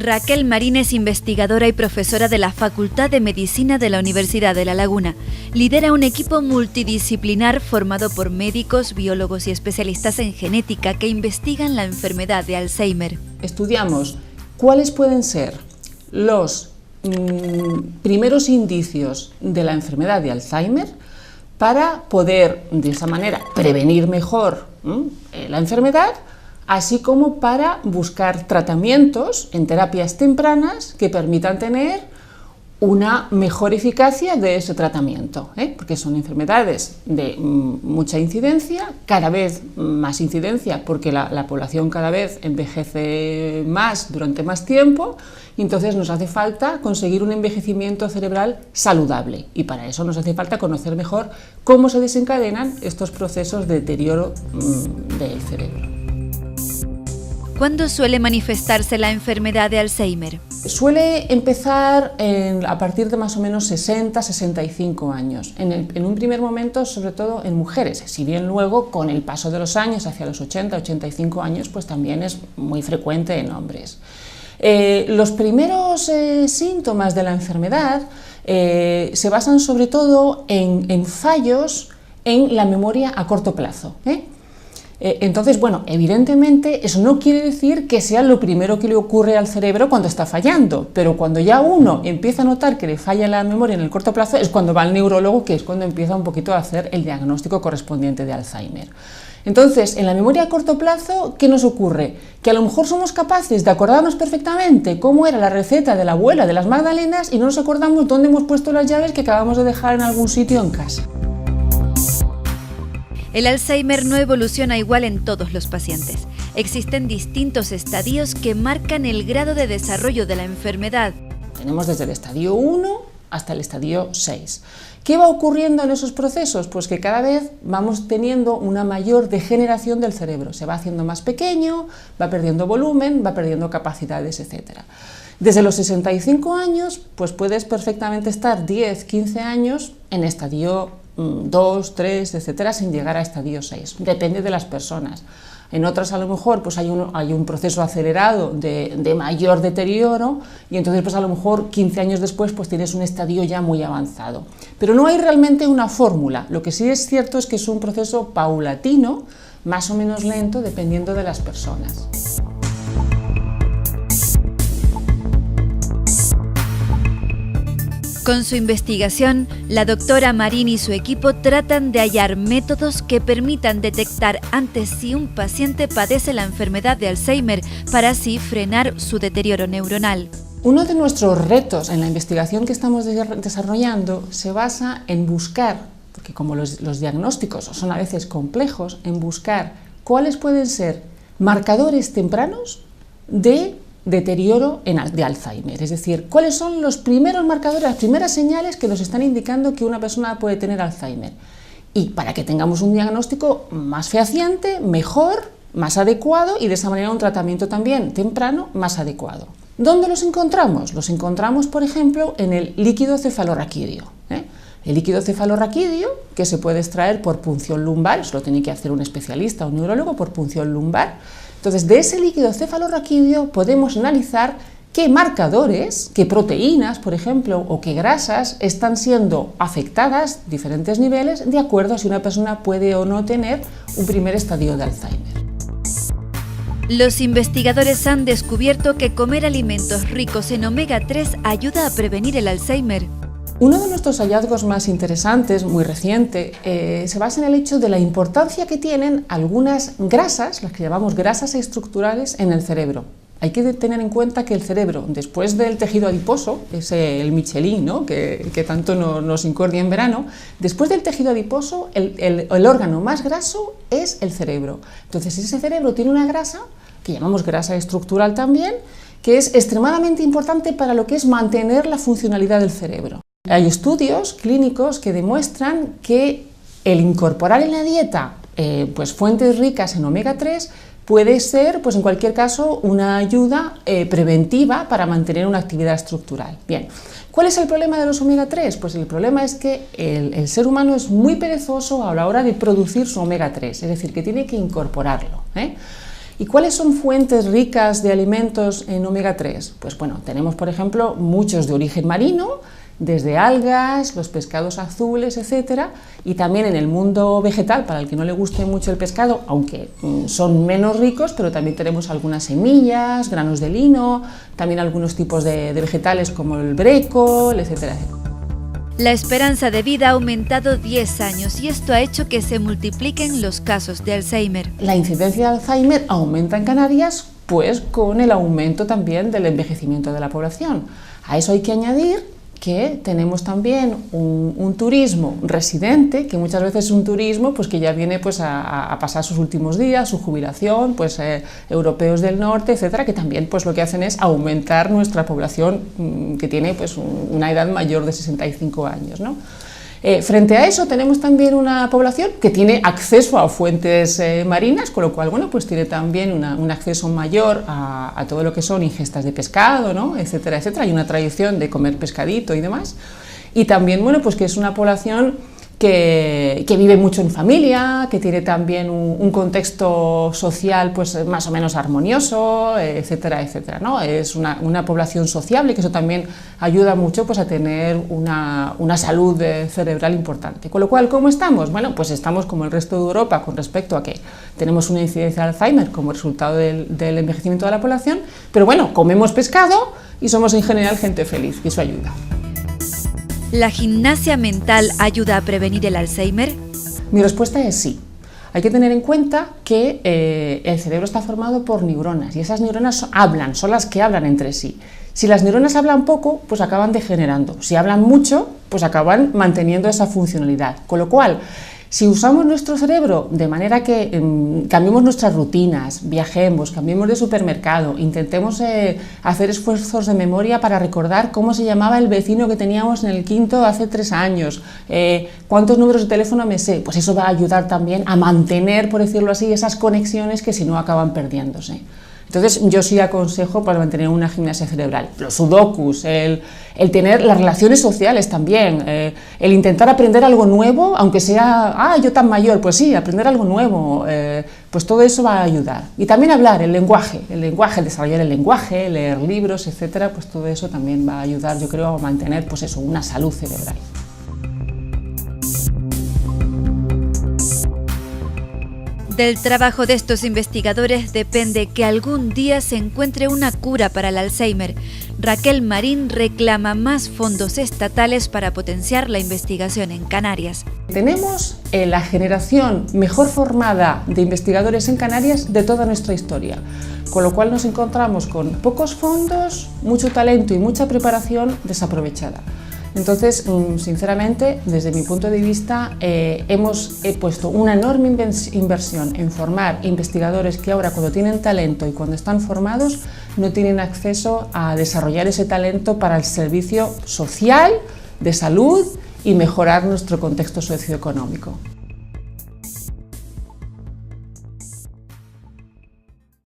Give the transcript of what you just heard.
Raquel Marín es investigadora y profesora de la Facultad de Medicina de la Universidad de La Laguna. Lidera un equipo multidisciplinar formado por médicos, biólogos y especialistas en genética que investigan la enfermedad de Alzheimer. Estudiamos cuáles pueden ser los primeros indicios de la enfermedad de Alzheimer para poder, de esa manera, prevenir mejor la enfermedad, así como para buscar tratamientos en terapias tempranas que permitan tener una mejor eficacia de ese tratamiento, porque son enfermedades de mucha incidencia, cada vez más incidencia porque la población cada vez envejece más durante más tiempo, y entonces nos hace falta conseguir un envejecimiento cerebral saludable, y para eso nos hace falta conocer mejor cómo se desencadenan estos procesos de deterioro del cerebro. ¿Cuándo suele manifestarse la enfermedad de Alzheimer? Suele empezar a partir de más o menos 60-65 años, en un primer momento sobre todo en mujeres, si bien luego con el paso de los años hacia los 80-85 años pues también es muy frecuente en hombres. Los primeros síntomas de la enfermedad se basan sobre todo en fallos en la memoria a corto plazo. Entonces, bueno, evidentemente eso no quiere decir que sea lo primero que le ocurre al cerebro cuando está fallando, pero cuando ya uno empieza a notar que le falla la memoria en el corto plazo es cuando va al neurólogo, que es cuando empieza un poquito a hacer el diagnóstico correspondiente de Alzheimer. Entonces, en la memoria a corto plazo, ¿qué nos ocurre? Que a lo mejor somos capaces de acordarnos perfectamente cómo era la receta de la abuela de las magdalenas y no nos acordamos dónde hemos puesto las llaves que acabamos de dejar en algún sitio en casa. El Alzheimer no evoluciona igual en todos los pacientes. Existen distintos estadios que marcan el grado de desarrollo de la enfermedad. Tenemos desde el estadio 1 hasta el estadio 6. ¿Qué va ocurriendo en esos procesos? Pues que cada vez vamos teniendo una mayor degeneración del cerebro. Se va haciendo más pequeño, va perdiendo volumen, va perdiendo capacidades, etc. Desde los 65 años, pues puedes perfectamente estar 10, 15 años en estadio 2, 3, etcétera, sin llegar a estadio 6. Depende de las personas. En otras a lo mejor pues hay un proceso acelerado de mayor deterioro y entonces pues a lo mejor 15 años después pues tienes un estadio ya muy avanzado. Pero no hay realmente una fórmula. Lo que sí es cierto es que es un proceso paulatino, más o menos lento, dependiendo de las personas. Con su investigación, la doctora Marín y su equipo tratan de hallar métodos que permitan detectar antes si un paciente padece la enfermedad de Alzheimer para así frenar su deterioro neuronal. Uno de nuestros retos en la investigación que estamos desarrollando se basa en buscar, porque como los diagnósticos son a veces complejos, en buscar cuáles pueden ser marcadores tempranos de deterioro de Alzheimer, es decir, cuáles son los primeros marcadores, las primeras señales que nos están indicando que una persona puede tener Alzheimer, y para que tengamos un diagnóstico más fehaciente, mejor, más adecuado, y de esa manera un tratamiento también temprano más adecuado. ¿Dónde los encontramos? Los encontramos, por ejemplo, en el líquido cefalorraquídeo. El líquido cefalorraquídeo, que se puede extraer por punción lumbar, eso lo tiene que hacer un especialista, un neurólogo, por punción lumbar. Entonces, de ese líquido cefalorraquídeo podemos analizar qué marcadores, qué proteínas, por ejemplo, o qué grasas están siendo afectadas a diferentes niveles de acuerdo a si una persona puede o no tener un primer estadio de Alzheimer. Los investigadores han descubierto que comer alimentos ricos en omega 3 ayuda a prevenir el Alzheimer. Uno de nuestros hallazgos más interesantes, muy reciente, se basa en el hecho de la importancia que tienen algunas grasas, las que llamamos grasas estructurales, en el cerebro. Hay que tener en cuenta que el cerebro, después del tejido adiposo, es el Michelin, ¿no? que tanto nos incordia en verano, después del tejido adiposo, el órgano más graso es el cerebro. Entonces, ese cerebro tiene una grasa, que llamamos grasa estructural también, que es extremadamente importante para lo que es mantener la funcionalidad del cerebro. Hay estudios clínicos que demuestran que el incorporar en la dieta pues fuentes ricas en omega 3 puede ser, pues en cualquier caso, una ayuda preventiva para mantener una actividad estructural. Bien, ¿cuál es el problema de los omega 3? Pues el problema es que el ser humano es muy perezoso a la hora de producir su omega 3, es decir, que tiene que incorporarlo. ¿Y cuáles son fuentes ricas de alimentos en omega 3? Pues bueno, tenemos por ejemplo muchos de origen marino, desde algas, los pescados azules, etcétera, y también en el mundo vegetal, para el que no le guste mucho el pescado, aunque son menos ricos, pero también tenemos algunas semillas, granos de lino, también algunos tipos de vegetales como el brécol, etcétera, etcétera. La esperanza de vida ha aumentado 10 años y esto ha hecho que se multipliquen los casos de Alzheimer. La incidencia de Alzheimer aumenta en Canarias, pues con el aumento también del envejecimiento de la población. A eso hay que añadir que tenemos también un turismo residente, que muchas veces es un turismo pues, que ya viene pues, a pasar sus últimos días, su jubilación, pues, europeos del norte, etcétera, que también pues, lo que hacen es aumentar nuestra población que tiene pues, una edad mayor de 65 años, ¿no? Frente a eso tenemos también una población que tiene acceso a fuentes marinas, con lo cual bueno, pues tiene también un acceso mayor a todo lo que son ingestas de pescado, ¿no? Etcétera, etcétera. Hay una tradición de comer pescadito y demás. Y también bueno, pues que es una población que vive mucho en familia, que tiene también un contexto social pues, más o menos armonioso, etcétera, etcétera, ¿no? Es una población sociable, que eso también ayuda mucho pues, a tener una salud cerebral importante. Con lo cual, ¿cómo estamos? Bueno, pues estamos como el resto de Europa con respecto a que tenemos una incidencia de Alzheimer como resultado del envejecimiento de la población, pero bueno, comemos pescado y somos en general gente feliz, y eso ayuda. ¿La gimnasia mental ayuda a prevenir el Alzheimer? Mi respuesta es sí. Hay que tener en cuenta que el cerebro está formado por neuronas y esas neuronas hablan, son las que hablan entre sí. Si las neuronas hablan poco, pues acaban degenerando. Si hablan mucho, pues acaban manteniendo esa funcionalidad. Con lo cual, si usamos nuestro cerebro de manera que cambiemos nuestras rutinas, viajemos, cambiemos de supermercado, intentemos hacer esfuerzos de memoria para recordar cómo se llamaba el vecino que teníamos en el quinto hace 3 años, cuántos números de teléfono me sé, pues eso va a ayudar también a mantener, por decirlo así, esas conexiones que si no acaban perdiéndose. Entonces yo sí aconsejo para mantener una gimnasia cerebral, los sudokus, el tener las relaciones sociales también, el intentar aprender algo nuevo, aunque sea, yo tan mayor, pues sí, aprender algo nuevo, pues todo eso va a ayudar. Y también hablar, el lenguaje, desarrollar el lenguaje, leer libros, etcétera, pues todo eso también va a ayudar, yo creo, a mantener pues eso, una salud cerebral. Del trabajo de estos investigadores depende que algún día se encuentre una cura para el Alzheimer. Raquel Marín reclama más fondos estatales para potenciar la investigación en Canarias. Tenemos la generación mejor formada de investigadores en Canarias de toda nuestra historia, con lo cual nos encontramos con pocos fondos, mucho talento y mucha preparación desaprovechada. Entonces, sinceramente, desde mi punto de vista, hemos puesto una enorme inversión en formar investigadores que ahora, cuando tienen talento y cuando están formados, no tienen acceso a desarrollar ese talento para el servicio social, de salud y mejorar nuestro contexto socioeconómico.